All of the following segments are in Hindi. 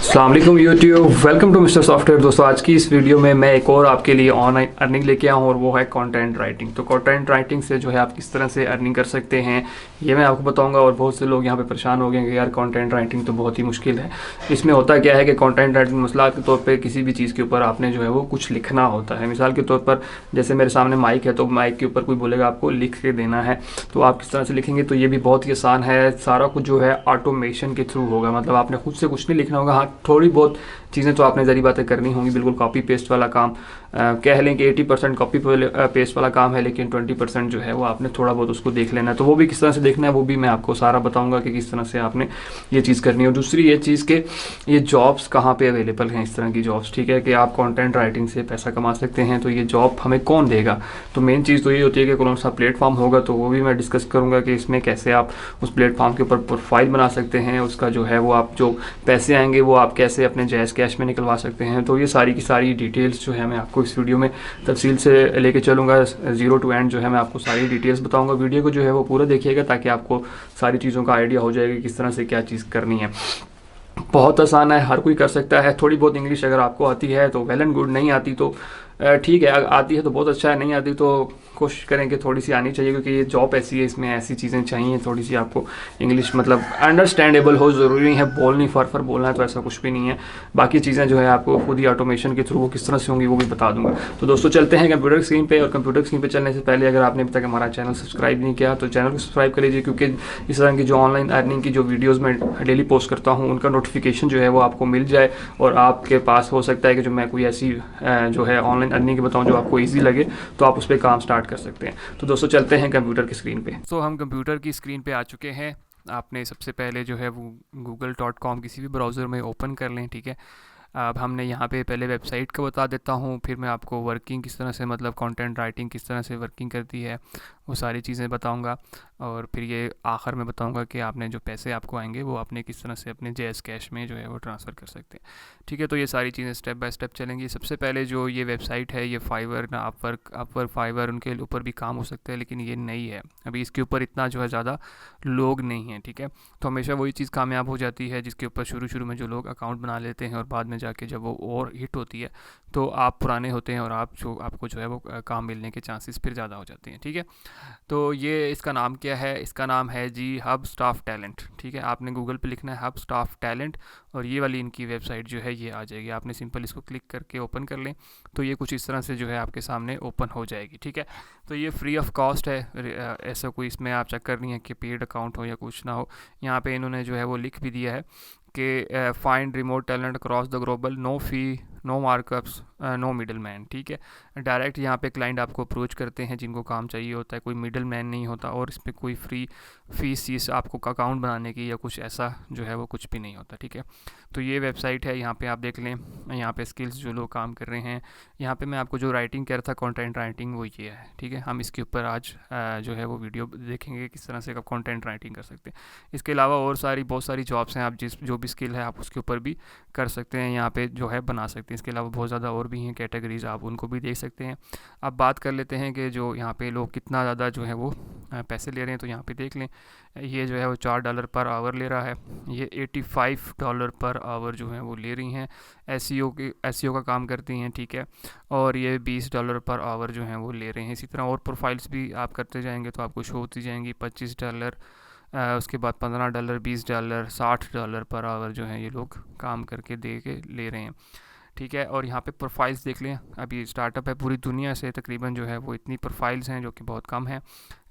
अस्सलाम वालेकुम YouTube, welcome to mister software. दोस्तों, आज की इस वीडियो में मैं एक और आपके लिए ऑनलाइन अर्निंग लेके आया हूँ और वो है कंटेंट राइटिंग। तो कंटेंट राइटिंग से जो है आप किस तरह से अर्निंग कर सकते हैं ये मैं आपको बताऊंगा। और बहुत से लोग यहाँ पे परेशान हो गए कि यार कंटेंट राइटिंग तो बहुत ही मुश्किल है। इसमें होता क्या है कि कंटेंट राइटिंग मसला के तौर पर किसी भी चीज़ के ऊपर आपने जो है वो कुछ लिखना होता है। मिसाल के तौर पर जैसे मेरे सामने माइक है, तो माइक के ऊपर कोई बोलेगा आपको लिख के देना है, तो आप किस तरह से लिखेंगे। तो ये भी बहुत ही आसान है, सारा कुछ जो है ऑटोमेशन के थ्रू होगा। मतलब आपने खुद से कुछ नहीं लिखना होगा। हाँ, थोड़ी बहुत चीज़ें तो आपने जरी बातें करनी होंगी, बिल्कुल कॉपी पेस्ट वाला काम। कह लें कि 80% कॉपी पेस्ट वाला काम है, लेकिन 20% जो है वो आपने थोड़ा बहुत उसको देख लेना है। तो वो भी किस तरह से देखना है वो भी मैं आपको सारा बताऊंगा कि किस तरह से आपने ये चीज़ करनी है। और दूसरी ये चीज़ कि ये जॉब्स कहाँ पे अवेलेबल हैं, इस तरह की जॉब्स, ठीक है, कि आप कंटेंट राइटिंग से पैसा कमा सकते हैं। तो ये जॉब हमें कौन देगा? तो मेन चीज़ तो ये होती है कि कौन सा प्लेटफॉर्म होगा, तो वो भी मैं डिस्कस करूँगा कि इसमें कैसे आप उस प्लेटफॉर्म के ऊपर प्रोफाइल बना सकते हैं। उसका जो है वो आप जो पैसे आएंगे वो आप कैसे अपने जायज़ कैश में निकलवा सकते हैं। तो ये सारी की सारी डिटेल्स जो है मैं आपको इस वीडियो में तफसील से लेके चलूँगा, जीरो टू एंड जो है मैं आपको सारी डिटेल्स बताऊँगा। वीडियो को जो है वो पूरा देखिएगा ताकि आपको सारी चीज़ों का आइडिया हो जाएगा किस तरह से क्या चीज़ करनी है। बहुत आसान है, हर कोई कर सकता है। थोड़ी बहुत इंग्लिश अगर आपको आती है तो वेल एंड गुड, नहीं आती तो ठीक है, आती है तो बहुत अच्छा है, नहीं आती तो कोशिश करें कि थोड़ी सी आनी चाहिए, क्योंकि ये जॉब ऐसी है, इसमें ऐसी चीज़ें चाहिए थोड़ी सी आपको इंग्लिश मतलब अंडरस्टैंडेबल हो। ज़रूरी नहीं है बोलनी फर बोलना है, तो ऐसा कुछ भी नहीं है। बाकी चीज़ें जो है आपको खुद ही ऑटोमेशन के थ्रू वो किस तरह से होंगी वो भी बता दूंगा। तो दोस्तों चलते हैं कंप्यूटर स्क्रीन पे। और कंप्यूटर स्क्रीन पे चलने से पहले अगर आपने अभी तक हमारा चैनल सब्सक्राइब नहीं किया तो चैनल को सब्सक्राइब कर लीजिए, क्योंकि इस तरह की जो ऑनलाइन अर्निंग की जो वीडियोज़ मैं डेली पोस्ट करता हूँ उनका नोटिफिकेशन जो है वो आपको मिल जाए। और आपके पास हो सकता है कि जो मैं कोई ऐसी जो है ऑनलाइन अर्निंग की बताऊँ जो आपको ईजी लगे, तो आप उस पर काम स्टार्ट कर सकते हैं। तो दोस्तों चलते हैं कंप्यूटर की स्क्रीन पे। तो हम कंप्यूटर की स्क्रीन पे आ चुके हैं। आपने सबसे पहले जो है वो google.com किसी भी ब्राउज़र में ओपन कर लें, ठीक है। अब हमने यहाँ पे पहले वेबसाइट का बता देता हूँ, फिर मैं आपको वर्किंग किस तरह से, मतलब कंटेंट राइटिंग किस तरह से वर्किंग करती है वो सारी चीज़ें बताऊँगा। और फिर ये आखिर में बताऊँगा कि आपने जो पैसे आपको आएंगे वो आपने किस तरह से अपने जेएस कैश में जो है वो ट्रांसफ़र कर सकते हैं, ठीक है। तो ये सारी चीज़ें स्टेप बाय स्टेप चलेंगी। सबसे पहले जो ये वेबसाइट है, ये फाइवर ना अपवर्क फाइवर, उनके ऊपर भी काम हो सकता है, लेकिन ये नई है अभी, इसके ऊपर इतना जो है ज़्यादा लोग नहीं हैं, ठीक है। तो हमेशा वही चीज़ कामयाब हो जाती है जिसके ऊपर शुरू में जो लोग अकाउंट बना लेते हैं और बाद में जाके जब वो और हिट होती है तो आप पुराने होते हैं और आपको जो है वो काम मिलने के चांसेस फिर ज़्यादा हो जाते हैं, ठीक है। तो ये इसका नाम क्या है? इसका नाम है जी हब स्टाफ टैलेंट, ठीक है। आपने गूगल पे लिखना है हब स्टाफ टैलेंट और ये वाली इनकी वेबसाइट जो है ये आ जाएगी। आपने सिंपल इसको क्लिक करके ओपन कर लें तो ये कुछ इस तरह से जो है आपके सामने ओपन हो जाएगी, ठीक है। तो ये फ्री ऑफ कॉस्ट है, ऐसा कोई इसमें आप चक्कर नहीं है कि पेड अकाउंट हो या कुछ ना हो। यहाँ पे इन्होंने जो है वो लिख भी दिया है कि find remote talent across the global, no fee, no markups, no middle man, ठीक है। डायरेक्ट यहाँ पे क्लाइंट आपको अप्रोच करते हैं जिनको काम चाहिए होता है, कोई मिडल मैन नहीं होता और इस पर कोई फीस आपको अकाउंट बनाने की या कुछ ऐसा जो है वो कुछ भी नहीं होता, ठीक है। तो ये वेबसाइट है, यहाँ पे आप देख लें। यहाँ पे स्किल्स जो लोग काम कर रहे हैं, यहाँ पे मैं आपको जो राइटिंग कह रहा था कंटेंट राइटिंग, वो ये है, ठीक है। हम इसके ऊपर आज जो है वो वीडियो देखेंगे किस तरह से आप कंटेंट राइटिंग कर सकते हैं। इसके अलावा और बहुत सारी जॉब्स हैं, आप जो भी स्किल है आप उसके ऊपर भी कर सकते हैं, यहाँ पे जो है बना सकते हैं। इसके अलावा बहुत ज़्यादा और भी हैं कैटेगरीज, आप उनको भी देख सकते हैं। अब बात कर लेते हैं कि जो यहाँ पे लोग कितना ज़्यादा जो है वो पैसे ले रहे हैं। तो यहाँ पे देख लें, ये जो है वो $4 पर आवर ले रहा है, ये $85 पर आवर जो है वो ले रही हैं। एसईओ का काम करती हैं, ठीक है। और ये $20 पर आवर जो है वो ले रहे हैं। इसी तरह और प्रोफाइल्स भी आप करते जाएंगे तो आपको शो होती जाएंगी। $25, उसके बाद $15, $20, $60 पर आवर जो है ये लोग काम करके दे के ले रहे हैं, ठीक है। और यहाँ पे प्रोफाइल्स देख लें, अभी स्टार्टअप है, पूरी दुनिया से तकरीबन जो है वो इतनी प्रोफाइल्स हैं जो कि बहुत कम है।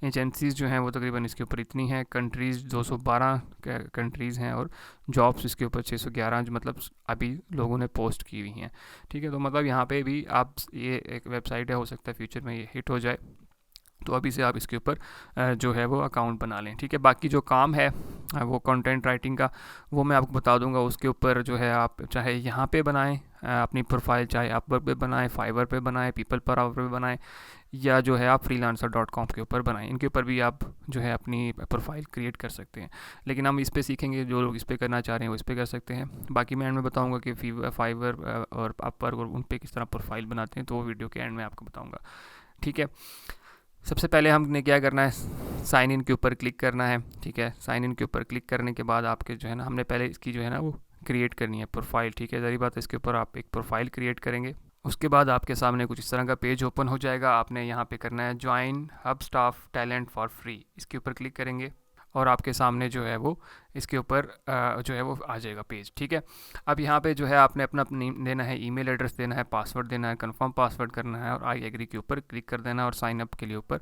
एजेंसीज़ जो हैं वो तकरीबन इसके ऊपर इतनी हैं। कंट्रीज़ 212 कंट्रीज़ हैं और जॉब्स इसके ऊपर 611 जो मतलब अभी लोगों ने पोस्ट की हुई हैं, ठीक है। तो मतलब यहाँ पे भी आप, ये एक वेबसाइट है, हो सकता है फ्यूचर में ये हिट हो जाए, तो अभी से आप इसके ऊपर जो है वो अकाउंट बना लें, ठीक है। बाकी जो काम है वो कंटेंट राइटिंग का, वो मैं आपको बता दूंगा। उसके ऊपर जो है आप चाहे यहाँ पे बनाएं अपनी प्रोफाइल, चाहे अपवर्क पे बनाएं, फाइवर पे बनाएं, पीपल पर आवर पे बनाएं, या जो है आप freelancer.com के ऊपर बनाएं। इनके ऊपर भी आप जो है अपनी प्रोफाइल क्रिएट कर सकते हैं। लेकिन हम इस पर सीखेंगे, जो लोग इस पर करना चाह रहे हैं वो इस पर कर सकते हैं। बाकी मैं एंड में बताऊँगा कि फाइवर और अपवर्क और उन पर किस तरह प्रोफाइल बनाते हैं, तो वो वीडियो के एंड में आपको बताऊँगा, ठीक है। सबसे पहले हमने क्या करना है, साइन इन के ऊपर क्लिक करना है, ठीक है। साइन इन के ऊपर क्लिक करने के बाद आपके जो है ना, हमने पहले इसकी जो है ना वो क्रिएट करनी है प्रोफाइल, ठीक है। जरी बात है, इसके ऊपर आप एक प्रोफाइल क्रिएट करेंगे। उसके बाद आपके सामने कुछ इस तरह का पेज ओपन हो जाएगा। आपने यहाँ पे करना है join hub staff talent for free, इसके ऊपर क्लिक करेंगे और आपके सामने जो है वो इसके ऊपर जो है वो आ जाएगा पेज, ठीक है। अब यहाँ पे जो है आपने अपना नेम देना है, ईमेल एड्रेस देना है, पासवर्ड देना है, कंफर्म पासवर्ड करना है और आई एग्री के ऊपर क्लिक कर देना है और साइन अप के लिए ऊपर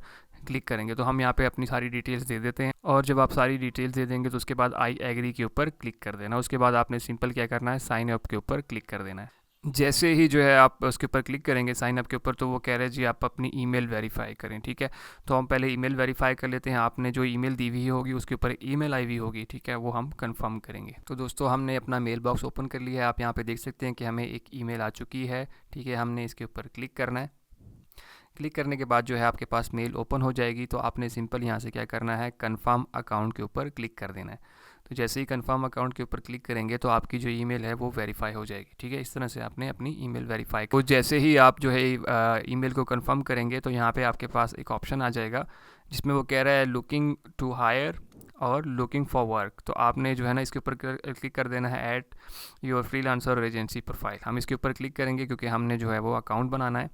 क्लिक करेंगे। तो हम यहाँ पे अपनी सारी डिटेल्स दे देते हैं और जब आप सारी डिटेल्स दे देंगे तो उसके बाद आई एग्री के ऊपर क्लिक कर देना। उसके बाद आपने सिंपल क्या करना है, साइन अप के ऊपर क्लिक कर देना है। जैसे ही जो है आप उसके ऊपर क्लिक करेंगे साइन अप के ऊपर, तो वो कह रहे हैं जी आप अपनी ईमेल वेरीफाई करें, ठीक है। तो हम पहले ईमेल वेरीफाई कर लेते हैं। आपने जो ईमेल दी हुई होगी उसके ऊपर ईमेल आई हुई होगी, ठीक है, वो हम कंफर्म करेंगे। तो दोस्तों हमने अपना मेल बॉक्स ओपन कर लिया है। आप यहाँ पे देख सकते हैं कि हमें एक ईमेल आ चुकी है, ठीक है। हमने इसके ऊपर क्लिक करना है। क्लिक करने के बाद जो है आपके पास मेल ओपन हो जाएगी। तो आपने सिंपल यहाँ से क्या करना है, कन्फर्म अकाउंट के ऊपर क्लिक कर देना है। तो जैसे ही कन्फर्म अकाउंट के ऊपर क्लिक करेंगे तो आपकी जो ईमेल है वो वेरीफाई हो जाएगी, ठीक है। इस तरह से आपने अपनी ईमेल वेरीफाई तो जैसे ही आप जो है ईमेल को कंफर्म करेंगे तो यहाँ पे आपके पास एक ऑप्शन आ जाएगा जिसमें वो कह रहा है लुकिंग टू हायर और लुकिंग फॉर वर्क। तो आपने जो है ना इसके ऊपर क्लिक कर देना है ऐड योर फ्रीलांसर और एजेंसी प्रोफाइल। हम इसके ऊपर क्लिक करेंगे क्योंकि हमने जो है वो अकाउंट बनाना है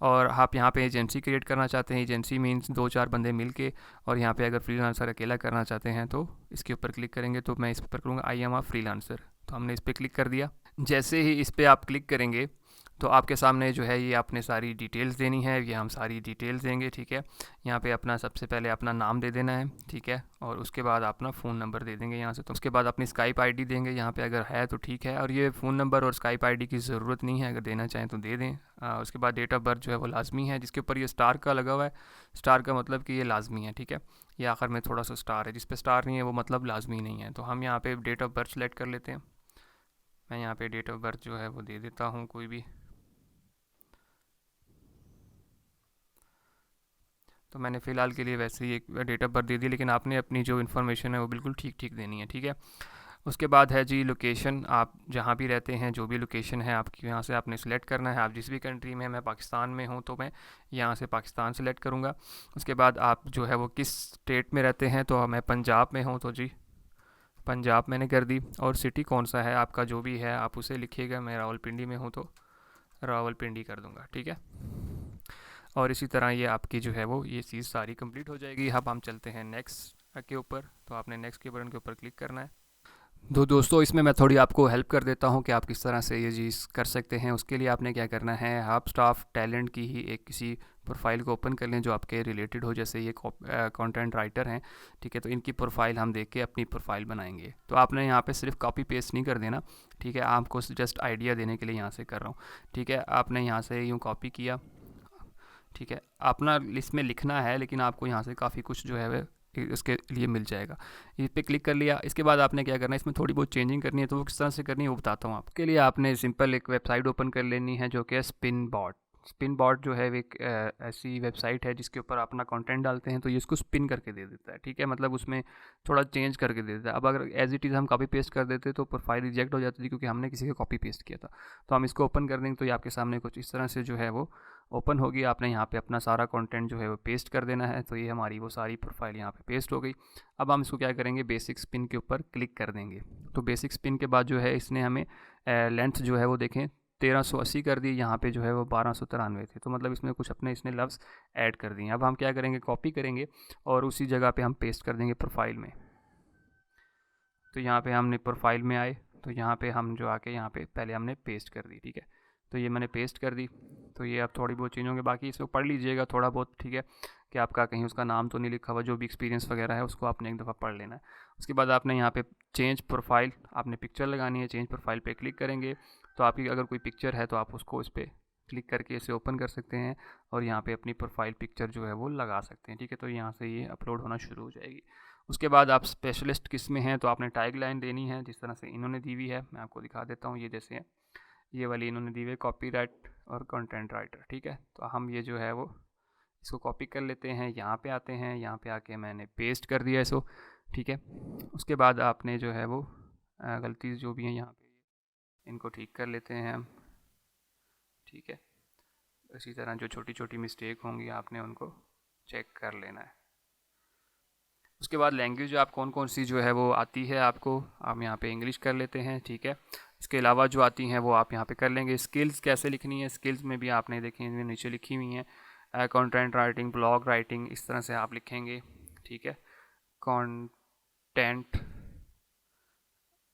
और आप यहाँ पे एजेंसी क्रिएट करना चाहते हैं। एजेंसी मीन्स 2-4 बंदे मिल के, और यहाँ पे अगर फ्रीलांसर अकेला करना चाहते हैं तो इसके ऊपर क्लिक करेंगे। तो मैं इस पर करूँगा आई एम अ फ्रीलांसर, तो हमने इस पर क्लिक कर दिया। जैसे ही इस पर आप क्लिक करेंगे तो आपके सामने जो है ये आपने सारी डिटेल्स देनी है, ये हम सारी डिटेल्स देंगे, ठीक है। यहाँ पे अपना सबसे पहले अपना नाम दे देना है, ठीक है, और उसके बाद अपना फ़ोन नंबर दे देंगे यहाँ से। तो उसके बाद अपनी स्काइप आईडी देंगे यहाँ पे, अगर है तो ठीक है। और ये फ़ोन नंबर और स्काइप आईडी की ज़रूरत नहीं है, अगर देना चाहें तो दे दें। उसके बाद डेट ऑफ बर्थ जो है वो लाजमी है, जिसके ऊपर ये स्टार का लगा हुआ है। स्टार का मतलब कि ये लाजमी है, ठीक है। ये आखिर में थोड़ा सा स्टार है, जिस पे स्टार नहीं है वो मतलब लाजमी नहीं है। तो हम यहाँ पे डेट ऑफ बर्थ सेलेक्ट कर लेते हैं। मैं यहाँ पे डेट ऑफ बर्थ जो है वो दे देता हूँ कोई भी। तो मैंने फ़िलहाल के लिए वैसे ही एक डेट ऑफ बर्थ दे दी, लेकिन आपने अपनी जो इन्फॉर्मेशन है वो बिल्कुल ठीक ठीक देनी है, ठीक है। उसके बाद है जी लोकेशन, आप जहाँ भी रहते हैं जो भी लोकेशन है आपकी यहाँ से आपने सेलेक्ट करना है। आप जिस भी कंट्री में, मैं पाकिस्तान में हूँ तो मैं यहाँ से पाकिस्तान सेलेक्ट करूँगा। उसके बाद आप जो है वो किस स्टेट में रहते हैं, तो मैं पंजाब में हूँ तो जी पंजाब मैंने कर दी। और सिटी कौन सा है आपका जो भी है आप उसे लिखिएगा। मैं रावलपिंडी में हूँ तो रावलपिंडी कर दूँगा, ठीक है। और इसी तरह ये आपकी जो है वो ये चीज़ सारी कंप्लीट हो जाएगी। अब हम चलते हैं नेक्स्ट के ऊपर। तो आपने नेक्स्ट के बटन के ऊपर क्लिक करना है। तो दोस्तों इसमें मैं थोड़ी आपको हेल्प कर देता हूँ कि आप किस तरह से ये चीज़ कर सकते हैं। उसके लिए आपने क्या करना है, हब स्टाफ टैलेंट की ही एक किसी प्रोफाइल को ओपन कर लें जो आपके रिलेटेड हो। जैसे ये कंटेंट राइटर हैं, ठीक है, तो इनकी प्रोफाइल हम देख के अपनी प्रोफाइल बनाएंगे। तो आपने यहाँ पे सिर्फ कॉपी पेस्ट नहीं कर देना, ठीक है। आपको जस्ट आइडिया देने के लिए यहाँ से कर रहा हूँ, ठीक है। आपने यहाँ से यूँ कॉपी किया, ठीक है। अपना लिस्ट में लिखना है, लेकिन आपको यहाँ से काफ़ी कुछ जो है वह इसके लिए मिल जाएगा। इस पर क्लिक कर लिया। इसके बाद आपने क्या करना है, इसमें थोड़ी बहुत चेंजिंग करनी है, तो वो किस तरह से करनी है वो बताता हूँ आपके लिए। आपने सिंपल एक वेबसाइट ओपन कर लेनी है जो कि है स्पिन बॉट। स्पिन बॉट जो है एक ऐसी वेबसाइट है जिसके ऊपर अपना कंटेंट डालते हैं तो ये इसको स्पिन करके दे देता है, ठीक है। मतलब उसमें थोड़ा चेंज करके दे देता है। अब अगर एज इट इज़ हम कॉपी पेस्ट कर देते तो प्रोफाइल रिजेक्ट हो जाती थी, क्योंकि हमने किसी का कॉपी पेस्ट किया था। तो हम इसको ओपन कर देंगे तो ये आपके सामने कुछ इस तरह से जो है वो ओपन होगी। आपने यहाँ पे अपना सारा कंटेंट जो है वो पेस्ट कर देना है। तो ये हमारी वो सारी प्रोफाइल यहाँ पे पेस्ट हो गई। अब हम इसको क्या करेंगे, बेसिक स्पिन के ऊपर क्लिक कर देंगे। तो बेसिक स्पिन के बाद जो है इसने हमें लेंथ जो है वो देखें 1380 कर दी। यहाँ पे जो है वो 1293 थे, तो मतलब इसमें कुछ अपने इसने लफ्ज़ ऐड कर दिए। अब हम क्या करेंगे, कॉपी करेंगे और उसी जगह पे हम पेस्ट कर देंगे प्रोफाइल में। तो यहाँ पे हमने प्रोफाइल में आए, तो यहाँ पे हम जो आके यहाँ पे पहले हमने पेस्ट कर दी, ठीक है। तो ये मैंने पेस्ट कर दी। तो ये अब थोड़ी बहुत चेंज होंगे, बाकी इसको पढ़ लीजिएगा थोड़ा बहुत, ठीक है, कि आपका कहीं उसका नाम तो नहीं लिखा हुआ। जो भी एक्सपीरियंस वगैरह है उसको आपने एक दफ़ा पढ़ लेना है। उसके बाद आपने यहाँ पे चेंज प्रोफाइल, आपने पिक्चर लगानी है। चेंज प्रोफाइल पे क्लिक करेंगे तो आपकी अगर कोई पिक्चर है तो आप उसको इस पर क्लिक करके इसे ओपन कर सकते हैं और यहाँ पे अपनी प्रोफाइल पिक्चर जो है वो लगा सकते हैं, ठीक है। तो यहाँ से ये अपलोड होना शुरू हो जाएगी। उसके बाद आप स्पेशलिस्ट किस में हैं, तो आपने टैग लाइन देनी है जिस तरह से इन्होंने दी हुई है। मैं आपको दिखा देता हूँ, ये जैसे है, ये वाली इन्होंने दी हुई है कॉपीराइट और कंटेंट राइटर, ठीक है। तो हम ये जो है वो इसको कॉपी कर लेते हैं, यहाँ पे आते हैं, यहाँ पे आके मैंने पेस्ट कर दिया इसको, ठीक है। उसके बाद आपने जो है वो गलती जो भी है यहाँ पे इनको ठीक कर लेते हैं हम, ठीक है। इसी तरह जो छोटी छोटी मिस्टेक होंगी आपने उनको चेक कर लेना है। उसके बाद लैंग्वेज आप कौन कौन सी जो है वो आती है आपको, आप यहाँ पे इंग्लिश कर लेते हैं, ठीक है। इसके अलावा जो आती हैं वो आप यहाँ पे कर लेंगे। स्किल्स कैसे लिखनी है, स्किल्स में भी आपने देखी इनमें नीचे लिखी हुई हैं, कंटेंट राइटिंग, ब्लॉग राइटिंग, इस तरह से आप लिखेंगे, ठीक है। कंटेंट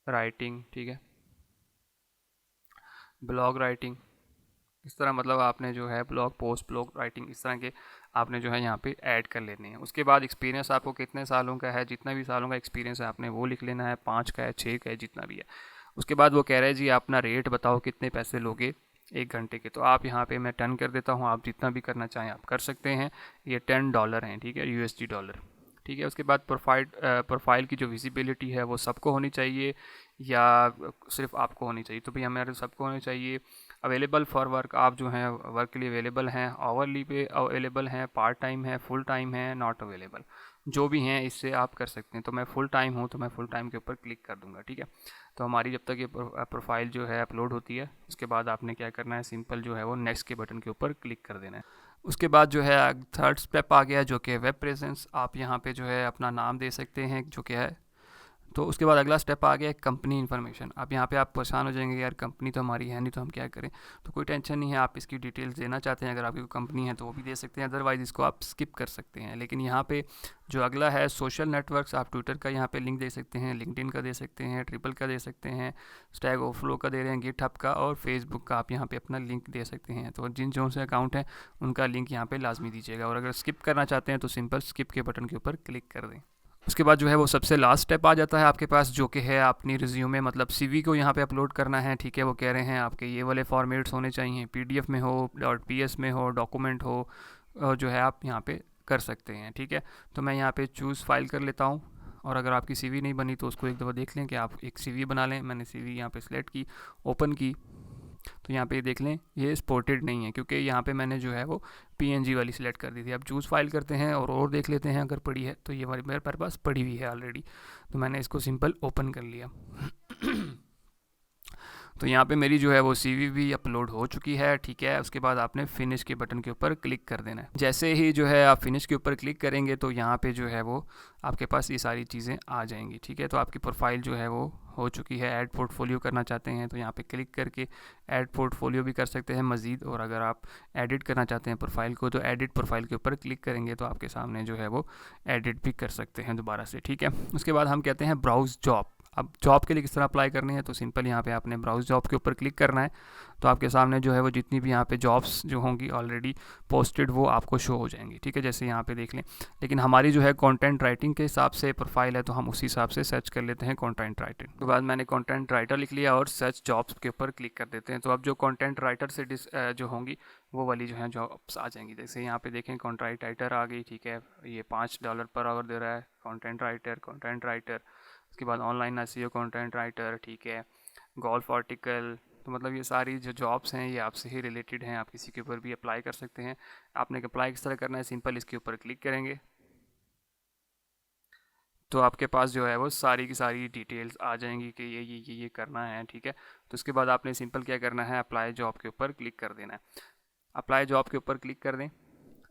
राइटिंग, ठीक है, ब्लॉग राइटिंग, इस तरह मतलब आपने जो है ब्लॉग पोस्ट, ब्लॉग राइटिंग, इस तरह के आपने जो है यहाँ पे ऐड कर लेने हैं। उसके बाद एक्सपीरियंस आपको कितने सालों का है, जितना भी सालों का एक्सपीरियंस है आपने वो लिख लेना है, 5 का है, 6 का है, जितना भी है। उसके बाद वो कह रहे हैं जी अपना रेट बताओ कितने पैसे लोगे 1 घंटे के। तो आप यहाँ पे मैं टर्न कर देता हूँ, आप जितना भी करना चाहें आप कर सकते हैं। ये $10 हैं, ठीक है, USD, ठीक है। उसके बाद प्रोफाइल की जो विजिबिलिटी है वो सबको होनी चाहिए या सिर्फ आपको होनी चाहिए, तो भाई हमारे सबको होनी चाहिए। अवेलेबल फॉर वर्क, आप जो हैं वर्क के लिए अवेलेबल हैं, आवरली पे अवेलेबल हैं, पार्ट टाइम है, फुल टाइम है, नॉट अवेलेबल, जो भी हैं इससे आप कर सकते हैं। तो मैं फुल टाइम हूँ तो मैं फुल टाइम के ऊपर क्लिक कर दूंगा, ठीक है। तो हमारी जब तक ये प्रोफाइल जो है अपलोड होती है, उसके बाद आपने क्या करना है, सिंपल जो है वो नेक्स्ट के बटन के ऊपर क्लिक कर देना है। उसके बाद जो है थर्ड स्टेप आ गया जो कि वेब प्रेजेंस। आप यहाँ पे जो है अपना नाम दे सकते हैं जो कि है। तो उसके बाद अगला स्टेप आ गया कंपनी इन्फॉर्मेशन। अब यहाँ पे आप परेशान हो जाएंगे यार कंपनी तो हमारी है नहीं तो हम क्या करें। तो कोई टेंशन नहीं है, आप इसकी डिटेल्स देना चाहते हैं अगर आपकी कोई कंपनी है तो वो भी दे सकते हैं, अदरवाइज़ इसको आप स्किप कर सकते हैं। लेकिन यहाँ पे जो अगला है सोशल नेटवर्क्स, आप ट्विटर का यहाँ पे लिंक दे सकते हैं, लिंक्डइन का दे सकते हैं, ट्रिपल का दे सकते हैं, स्टैक ओवरफ्लो का दे रहे हैं, गिटहब का और फेसबुक का आप यहाँ पे अपना लिंक दे सकते हैं। तो जिन जो से अकाउंट हैं उनका लिंक यहाँ पे लाजमी दीजिएगा, और अगर स्किप करना चाहते हैं तो सिंपल स्किप के बटन के ऊपर क्लिक कर दें। उसके बाद जो है वो सबसे लास्ट स्टेप आ जाता है आपके पास, जो कि है अपनी रिज्यूमे मतलब सीवी को यहाँ पे अपलोड करना है, ठीक है। वो कह रहे हैं आपके ये वाले फॉर्मेट्स होने चाहिए, पीडीएफ में हो, .ps में हो, डॉक्यूमेंट हो, और जो है आप यहाँ पे कर सकते हैं, ठीक है। तो मैं यहाँ पे चूज़ फाइल कर लेता हूँ, और अगर आपकी सीवी नहीं बनी तो उसको एक दफ़ा देख लें कि आप एक सीवी बना लें। मैंने सीवी यहाँ पे सिलेक्ट की, ओपन की, तो यहाँ पे देख लें ये स्पोर्टेड नहीं है क्योंकि यहाँ पे मैंने जो है वो PNG वाली सिलेक्ट कर दी थी। अब चूज़ फाइल करते हैं और देख लेते हैं अगर पड़ी है तो, ये वाली मेरे पास पड़ी हुई है ऑलरेडी, तो मैंने इसको सिंपल ओपन कर लिया। तो यहाँ पे मेरी जो है वो CV भी अपलोड हो चुकी है, ठीक है। उसके बाद आपने फिनिश के बटन के ऊपर क्लिक कर देना है। जैसे ही जो है आप फिनिश के ऊपर क्लिक करेंगे तो यहाँ पे जो है वो आपके पास ये सारी चीज़ें आ जाएंगी, ठीक है। तो आपकी प्रोफाइल जो है वो हो चुकी है। ऐड पोर्टफोलियो करना चाहते हैं तो यहाँ पे क्लिक करके ऐड पोर्टफोलियो भी कर सकते हैं मज़ीद, और अगर आप एडिट करना चाहते हैं प्रोफाइल को तो एडिट प्रोफाइल के ऊपर क्लिक करेंगे तो आपके सामने जो है वो एडिट भी कर सकते हैं दोबारा से, ठीक है। उसके बाद हम कहते हैं ब्राउज़ जॉब। अब जॉब के लिए किस तरह अप्लाई करनी है, तो सिंपल यहाँ पे आपने ब्राउज़ जॉब के ऊपर क्लिक करना है। तो आपके सामने जो है वो जितनी भी यहाँ पे जॉब्स जो होंगी ऑलरेडी पोस्टेड वो आपको शो हो जाएंगी, ठीक है, जैसे यहाँ पे देख लें। लेकिन हमारी जो है कंटेंट राइटिंग के हिसाब से प्रोफाइल है तो हम उसी हिसाब से सर्च कर लेते हैं कंटेंट राइटिंग। उसके बाद मैंने कंटेंट राइटर लिख लिया और सर्च जॉब्स के ऊपर क्लिक कर देते हैं। तो अब जो कंटेंट राइटर से जो होंगी वो वाली जो है जॉब्स आ जाएंगी। जैसे यहाँ पे देखें कंटेंट राइटर आ गई, ठीक है, ये $5 पर आवर दे रहा है कंटेंट राइटर। उसके बाद ऑनलाइन SEO कंटेंट राइटर, ठीक है, गोल्फ आर्टिकल। तो मतलब ये सारी जो जॉब्स हैं ये आपसे ही रिलेटेड हैं, आप किसी के ऊपर भी अप्लाई कर सकते हैं। आपने अप्लाई किस तरह करना है, सिंपल इसके ऊपर क्लिक करेंगे तो आपके पास जो है वो सारी की सारी डिटेल्स आ जाएंगी कि ये करना है, ठीक है। तो उसके बाद आपने सिंपल क्या करना है, अप्लाई जॉब के ऊपर क्लिक कर देना है। अप्लाई जॉब के ऊपर क्लिक कर दें।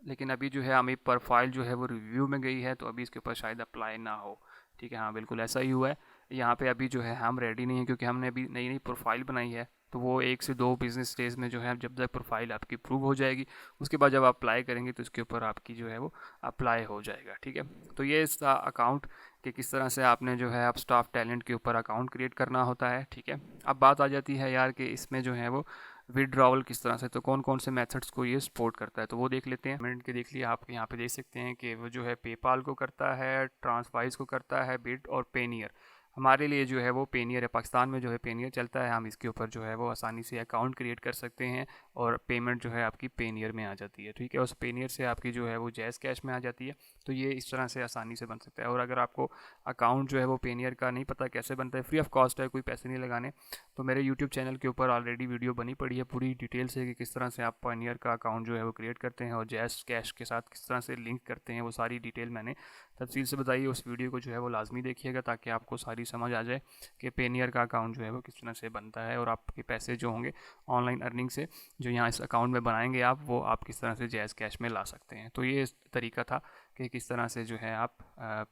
लेकिन अभी जो है हमें प्रोफाइल जो है वो रिव्यू में गई है तो अभी इसके ऊपर शायद अप्लाई ना हो, ठीक है। हाँ बिल्कुल ऐसा ही हुआ है। यहाँ पे अभी जो है हम रेडी नहीं है क्योंकि हमने अभी नई नई प्रोफाइल बनाई है, तो वो 1 से 2 बिजनेस डेज में जो है जब तक प्रोफाइल आपकी प्रूव हो जाएगी उसके बाद जब आप अप्लाई करेंगे तो इसके ऊपर आपकी जो है वो अप्लाई हो जाएगा, ठीक है। तो ये इस अकाउंट कि किस तरह से आपने जो है आप स्टाफ टैलेंट के ऊपर अकाउंट क्रिएट करना होता है, ठीक है। अब बात आ जाती है यार कि इसमें जो है वो विड्रॉवल किस तरह से, तो कौन कौन से मेथड्स को ये सपोर्ट करता है तो वो देख लेते हैं। पेमेंट के देख लिया, आप यहाँ पे देख सकते हैं कि वो जो है पेपाल को करता है, ट्रांसवाइज को करता है, बिट और पेनियर। हमारे लिए जो है वो पेनियर है, पाकिस्तान में जो है पेनियर चलता है। हम इसके ऊपर जो है वो आसानी से अकाउंट क्रिएट कर सकते हैं और पेमेंट जो है आपकी पेनियर में आ जाती है, ठीक है। उस पेनियर से आपकी जो है वो जैज़ कैश में आ जाती है। तो ये इस तरह से आसानी से बन सकता है। और अगर आपको अकाउंट जो है वो पेनियर का नहीं पता कैसे बनता है, फ्री ऑफ कॉस्ट है, कोई पैसे नहीं लगाने, तो मेरे यूट्यूब चैनल के ऊपर ऑलरेडी वीडियो बनी पड़ी है पूरी डिटेल से कि किस तरह से आप पेनियर का अकाउंट जो है वो क्रिएट करते हैं और जैज़ कैश के साथ किस तरह से लिंक करते हैं, वो सारी डिटेल मैंने तफसील से बताई है। उस वीडियो को जो है वो लाजमी देखिएगा ताकि आपको सारी समझ आ जाए कि पेनियर का अकाउंट जो है वो किस तरह से बनता है और आपके पैसे जो होंगे ऑनलाइन अर्निंग से जो यहाँ इस अकाउंट में बनाएंगे आप, वो आप किस तरह से जैज़ कैश में ला सकते हैं। तो ये तरीका था कि किस तरह से जो है आप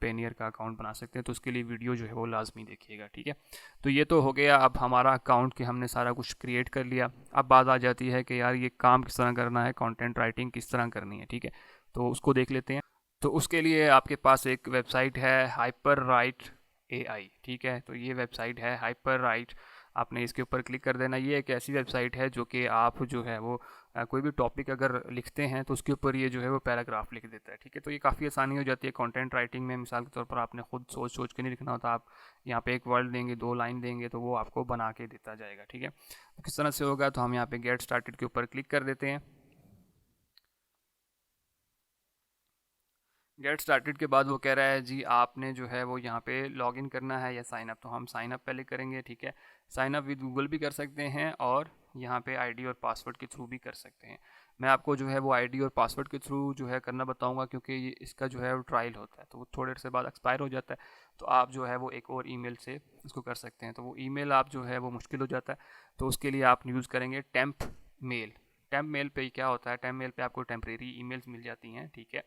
पेनियर का अकाउंट बना सकते हैं। तो उसके लिए वीडियो जो है वो लाजमी देखिएगा, ठीक है। तो ये तो हो गया अब हमारा अकाउंट कि हमने सारा कुछ क्रिएट कर लिया। अब बात आ जाती है कि यार ये काम किस तरह करना है, कंटेंट राइटिंग किस तरह करनी है, ठीक है। तो उसको देख लेते हैं। तो उसके लिए आपके पास एक वेबसाइट है हाइपरराइट AI, ठीक है। तो ये वेबसाइट है हाइपरराइट, आपने इसके ऊपर क्लिक कर देना। ये एक ऐसी वेबसाइट है जो कि आप जो है वो कोई भी टॉपिक अगर लिखते हैं तो उसके ऊपर ये जो है वो पैराग्राफ लिख देता है, ठीक है। तो ये काफ़ी आसानी हो जाती है कंटेंट राइटिंग में। मिसाल के तौर पर आपने खुद सोच सोच के नहीं लिखना होता, आप यहाँ पे एक वर्ड देंगे, 2 लाइन देंगे, तो वो आपको बना के देता जाएगा, ठीक है। तो किस तरह से होगा, तो हम यहाँ पे गेट स्टार्टेड के ऊपर क्लिक कर देते हैं। गेट स्टार्टेड के बाद वो कह रहा है जी आपने जो है वो यहाँ पे लॉगिन करना है या साइन अप। तो हम साइन अप पहले करेंगे, ठीक है। साइन अप विद गूगल भी कर सकते हैं और यहाँ पे आईडी और पासवर्ड के थ्रू भी कर सकते हैं। मैं आपको जो है वो आईडी और पासवर्ड के थ्रू जो है करना बताऊंगा, क्योंकि ये इसका जो है वो ट्रायल होता है, तो वो थोड़े से बाद एक्सपायर हो जाता है। तो आप जो है वो एक और ईमेल से इसको कर सकते हैं। तो वो ईमेल आप जो है वो मुश्किल हो जाता है, तो उसके लिए आप यूज़ करेंगे टेम्प मेल। टेम्प मेल पे क्या होता है, टेम्प मेल पे आपको टेम्परेरी ईमेल्स मिल जाती हैं, ठीक है।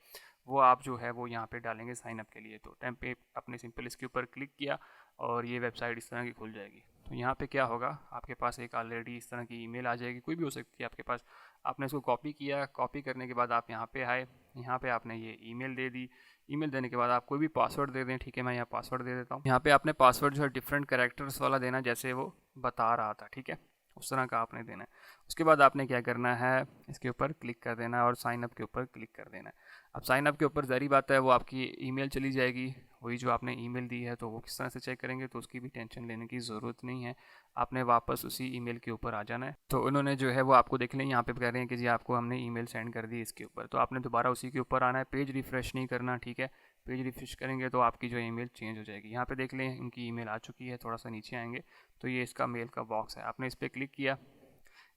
वो आप जो है वो यहाँ पे डालेंगे साइन अप के लिए। तो टेम्प पे अपने सिंपल इसके ऊपर क्लिक किया और ये वेबसाइट इस तरह की खुल जाएगी। तो यहाँ पे क्या होगा, आपके पास एक ऑलरेडी इस तरह की ईमेल आ जाएगी, कोई भी हो सकती है आपके पास। आपने इसको कॉपी किया, कॉपी करने के बाद आप यहाँ पे आए, यहाँ पे आपने ये ईमेल दे दी। ईमेल देने के बाद आप कोई भी पासवर्ड दे दें, ठीक है। मैं यहाँ पासवर्ड दे देता हूँ। यहाँ पे आपने पासवर्ड जो है डिफरेंट कैरेक्टर्स वाला देना, जैसे वो बता रहा था, ठीक है, उस तरह का आपने देना है। उसके बाद आपने क्या करना है, इसके ऊपर क्लिक कर देना है और साइन अप के ऊपर क्लिक कर देना है। अब साइन अप के ऊपर ज़ाहिर बात है वो आपकी ईमेल चली जाएगी, वही जो आपने ईमेल दी है। तो वो किस तरह से चेक करेंगे, तो उसकी भी टेंशन लेने की ज़रूरत नहीं है। आपने वापस उसी ईमेल के ऊपर आ जाना है। तो उन्होंने जो है वो आपको देख लें, यहाँ पे कह रहे हैं कि जी आपको हमने ईमेल सेंड कर दी इसके ऊपर। तो आपने दोबारा उसी के ऊपर आना है, पेज रिफ़्रेश नहीं करना, ठीक है। पेज रिफ्रेश करेंगे तो आपकी जो ईमेल चेंज हो जाएगी। यहाँ पे देख लें इनकी ईमेल आ चुकी है। थोड़ा सा नीचे आएंगे तो ये इसका मेल का बॉक्स है, आपने इस पर क्लिक किया।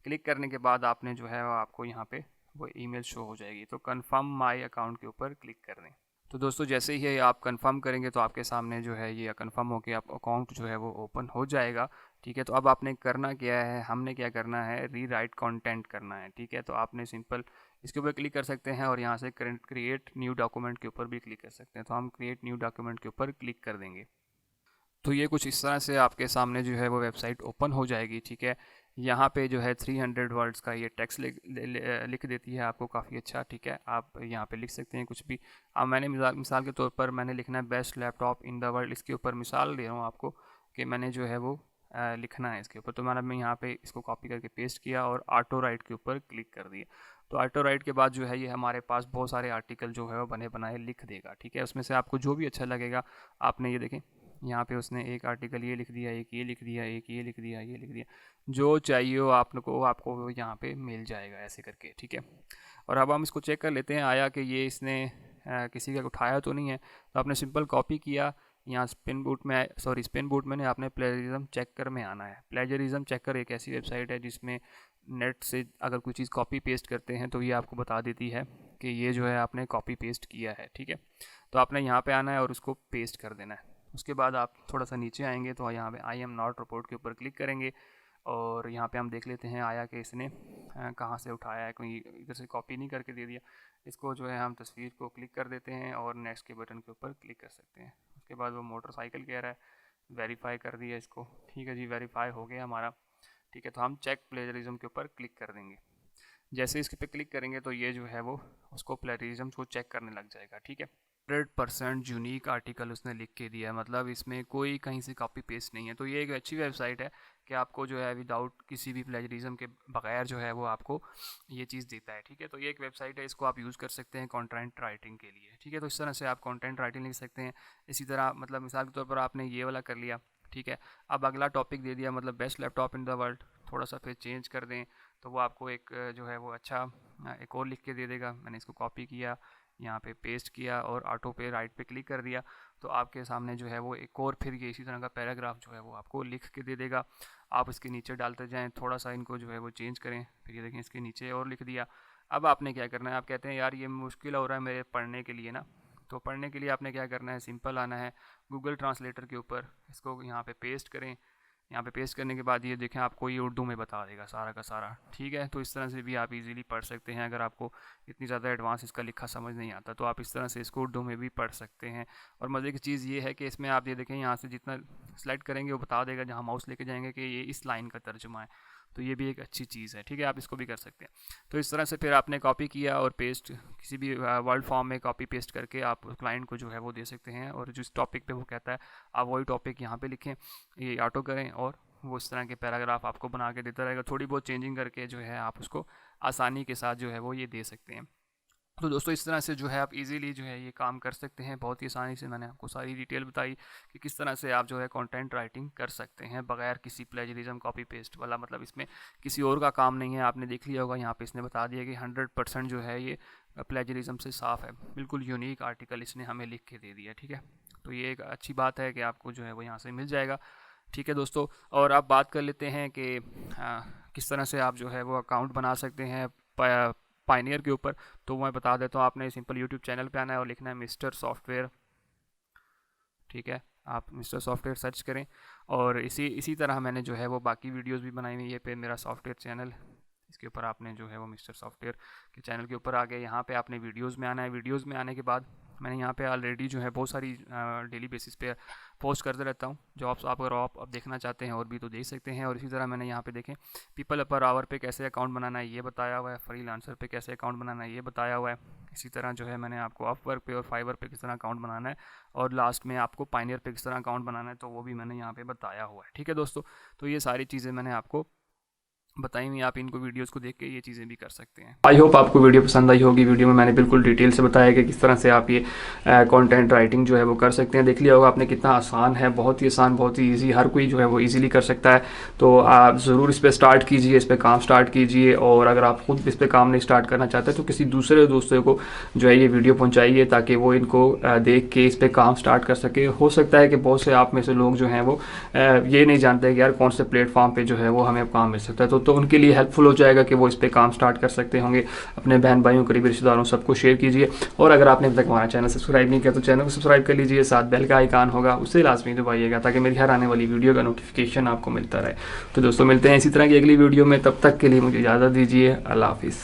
क्लिक करने के बाद आपने जो है आपको यहाँ पे वो ईमेल शो हो जाएगी। तो कंफर्म माय अकाउंट के ऊपर क्लिक कर दें। तो दोस्तों जैसे ही आप कंफर्म करेंगे तो आपके सामने जो है ये कंफर्म होकर आप अकाउंट जो है वो ओपन हो जाएगा, ठीक है। तो अब आपने करना क्या है, हमने क्या करना है, रीराइट कंटेंट करना है, ठीक है। तो आपने सिंपल इसके ऊपर क्लिक कर सकते हैं और यहाँ से क्रिएट न्यू डॉक्यूमेंट के ऊपर भी क्लिक कर सकते हैं। तो हम क्रिएट न्यू डॉक्यूमेंट के ऊपर क्लिक कर देंगे। तो ये कुछ इस तरह से आपके सामने जो है वो वेबसाइट ओपन हो जाएगी, ठीक है। यहाँ पे जो है 300 वर्ड्स का ये टेक्स्ट लिख देती है आपको, काफ़ी अच्छा, ठीक है। आप यहाँ पे लिख सकते हैं कुछ भी। अब मैंने मिसाल के तौर पर मैंने लिखना है best laptop in the world. इसके ऊपर मिसाल दे रहा हूँ आपको कि मैंने जो है वो लिखना है इसके ऊपर। तो मैंने यहाँ पे इसको कॉपी करके पेस्ट किया और ऑटो राइट के ऊपर क्लिक कर दिया। तो ऑटो राइट के बाद जो है ये हमारे पास बहुत सारे आर्टिकल जो है वो बने बनाए लिख देगा, ठीक है। उसमें से आपको जो भी अच्छा लगेगा, आपने ये देखें यहाँ पे उसने एक आर्टिकल ये लिख दिया, एक ये लिख दिया, एक ये लिख दिया, ये लिख दिया, जो चाहिए हो आपको यहाँ पे मिल जाएगा ऐसे करके, ठीक है। और अब हम इसको चेक कर लेते हैं आया कि ये इसने किसी का उठाया तो नहीं है। तो आपने सिंपल कॉपी किया, यहाँ स्पिन बूट में आपने प्लेजरिज्म चेकर में आना है। प्लेजरिज्म चेकर एक ऐसी वेबसाइट है जिसमें नेट से अगर कोई चीज़ कॉपी पेस्ट करते हैं तो ये आपको बता देती है कि ये जो है आपने कॉपी पेस्ट किया है, ठीक है। तो आपने यहाँ पे आना है और उसको पेस्ट कर देना है। उसके बाद आप थोड़ा सा नीचे आएंगे तो यहाँ पे आई एम नॉट रिपोर्ट के ऊपर क्लिक करेंगे और यहाँ पे हम देख लेते हैं आया कि इसने कहाँ से उठाया है, कोई इधर से कॉपी नहीं करके दे दिया। इसको जो है हम तस्वीर को क्लिक कर देते हैं और नेक्स्ट के बटन के ऊपर क्लिक कर सकते हैं। उसके बाद वो मोटरसाइकिल कह रहा है, वेरीफाई कर दिया इसको, ठीक है जी, वेरीफाई हो गया हमारा, ठीक है। तो हम चेक प्लेजरिज्म के ऊपर क्लिक कर देंगे। जैसे इसके पे क्लिक करेंगे तो ये जो है वो उसको प्लेजरिज्म को चेक करने लग जाएगा, ठीक है। 100% यूनिक आर्टिकल उसने लिख के दिया है, मतलब इसमें कोई कहीं से कॉपी पेस्ट नहीं है। तो ये एक अच्छी वेबसाइट है कि आपको जो है विदाउट किसी भी प्लेजरिज्म के बगैर जो है वो आपको ये चीज़ देता है, ठीक है। तो ये एक वेबसाइट है, इसको आप यूज़ कर सकते हैं कंटेंट राइटिंग के लिए, ठीक है। तो इस तरह से आप कंटेंट राइटिंग लिख सकते हैं। इसी तरह मतलब मिसाल के तौर पर आपने ये वाला कर लिया, ठीक है। अब अगला टॉपिक दे दिया, मतलब best laptop in the world, थोड़ा सा फिर चेंज कर दें तो वो आपको एक जो है वो अच्छा एक और लिख के दे देगा। मैंने इसको कॉपी किया, यहाँ पे पेस्ट किया और ऑटो पे राइट पे क्लिक कर दिया। तो आपके सामने जो है वो एक और फिर ये इसी तरह का पैराग्राफ जो है वो आपको लिख के दे देगा। आप इसके नीचे डालते जाएं, थोड़ा सा इनको जो है वो चेंज करें, फिर ये देखें इसके नीचे और लिख दिया। अब आपने क्या करना है, आप कहते हैं यार ये मुश्किल हो रहा है मेरे पढ़ने के लिए ना, तो पढ़ने के लिए आपने क्या करना है, सिंपल आना है गूगल ट्रांसलेटर के ऊपर, इसको यहाँ पे पेस्ट करें। यहाँ पे पेस्ट करने के बाद ये देखें आपको ये उर्दू में बता देगा सारा का सारा, ठीक है। तो इस तरह से भी आप इजीली पढ़ सकते हैं। अगर आपको इतनी ज़्यादा एडवांस इसका लिखा समझ नहीं आता तो आप इस तरह से इसको उर्दू में भी पढ़ सकते हैं। और मज़े की चीज़ ये है कि इसमें आप ये देखें यहाँ से जितना सेलेक्ट करेंगे वो बता देगा, जहाँ माउस लेके जाएंगे कि ये इस लाइन का तर्जुमा है। तो ये भी एक अच्छी चीज़ है, ठीक है। आप इसको भी कर सकते हैं। तो इस तरह से फिर आपने कॉपी किया और पेस्ट किसी भी वर्ड फॉर्म में कॉपी पेस्ट करके आप क्लाइंट को जो है वो दे सकते हैं। और जिस टॉपिक पे वो कहता है आप वही टॉपिक यहाँ पे लिखें, ये ऑटो करें और वो इस तरह के पैराग्राफ आपको बना के देता रहेगा। थोड़ी बहुत चेंजिंग करके जो है आप उसको आसानी के साथ जो है वो ये दे सकते हैं। तो दोस्तों इस तरह से जो है आप इजीली जो है ये काम कर सकते हैं। बहुत ही आसानी से मैंने आपको सारी डिटेल बताई कि किस तरह से आप जो है कंटेंट राइटिंग कर सकते हैं बगैर किसी प्लेजरिज्म कॉपी पेस्ट वाला, मतलब इसमें किसी और का काम नहीं है। आपने देख लिया होगा यहाँ पे इसने बता दिया कि 100% जो है ये प्लेजरिज्म से साफ़ है, बिल्कुल यूनिक आर्टिकल इसने हमें लिख के दे दिया, ठीक है। तो ये एक अच्छी बात है कि आपको जो है वो यहाँ से मिल जाएगा, ठीक है दोस्तों। और अब बात कर लेते हैं कि किस तरह से आप जो है वो अकाउंट बना सकते हैं पायनियर के ऊपर। तो मैं बता देता हूँ, आपने सिंपल यूट्यूब चैनल पे आना है और लिखना है मिस्टर सॉफ्टवेयर, ठीक है। आप मिस्टर सॉफ्टवेयर सर्च करें और इसी तरह मैंने जो है वो बाकी वीडियोस भी बनाई हुई है पे मेरा सॉफ्टवेयर चैनल, इसके ऊपर आपने जो है वो मिस्टर सॉफ्टवेयर के चैनल के ऊपर आ गए। यहाँ पे आपने वीडियोस में आना है। वीडियोस में आने के बाद मैंने यहाँ पे ऑलरेडी जो है बहुत सारी डेली बेसिस पे पोस्ट करते रहता हूँ जॉब्स। आप अगर आप देखना चाहते हैं और भी तो देख सकते हैं। और इसी तरह मैंने यहाँ पे देखें पीपल पर आवर पे कैसे अकाउंट बनाना है ये बताया हुआ है, फ्रीलांसर पे कैसे अकाउंट बनाना है ये बताया हुआ है। इसी तरह जो है मैंने आपको अपवर्क पे और फाइवर पे किस तरह अकाउंट बनाना है और लास्ट में आपको पायनियर पे किस तरह अकाउंट बनाना है, तो वो भी मैंने यहाँ पे बताया हुआ है, ठीक है दोस्तों। तो ये सारी चीज़ें मैंने आपको बताई हुई, आप इनको वीडियोस को देख के ये चीज़ें भी कर सकते हैं। आई होप आपको वीडियो पसंद आई होगी। वीडियो में मैंने बिल्कुल डिटेल से बताया कि किस तरह से आप ये कंटेंट राइटिंग जो है वो कर सकते हैं। देख लिया होगा आपने कितना आसान है, बहुत ही आसान, बहुत ही ईजी, हर कोई जो है वो ईजिली कर सकता है। तो आप ज़रूर इस पर स्टार्ट कीजिए, इस पर काम स्टार्ट कीजिए। और अगर आप खुद इस पर काम नहीं स्टार्ट करना चाहते तो किसी दूसरे दोस्तों को जो है ये वीडियो पहुँचाइए ताकि वो इनको देख के इस पर काम स्टार्ट कर सके। हो सकता है कि बहुत से आप में से लोग जो हैं वो ये नहीं जानते कि यार कौन से प्लेटफॉर्म पर जो है वो हमें काम मिल सकता है। तो उनके लिए हेल्पफुल हो जाएगा कि वो इस पे काम स्टार्ट कर सकते होंगे। अपने बहन भाइयों, करीबी रिश्तेदारों सबको शेयर कीजिए। और अगर आपने अभी तक हमारा चैनल सब्सक्राइब नहीं किया तो चैनल को सब्सक्राइब कर लीजिए, साथ बेल का आइकन होगा उसे लाजमी दबाइएगा ताकि मेरी हर आने वाली वीडियो का नोटिफिकेशन आपको मिलता रहे। तो दोस्तों मिलते हैं इसी तरह की अगली वीडियो में, तब तक के लिए मुझे इजाज़त दीजिए। अल्लाह हाफिज़।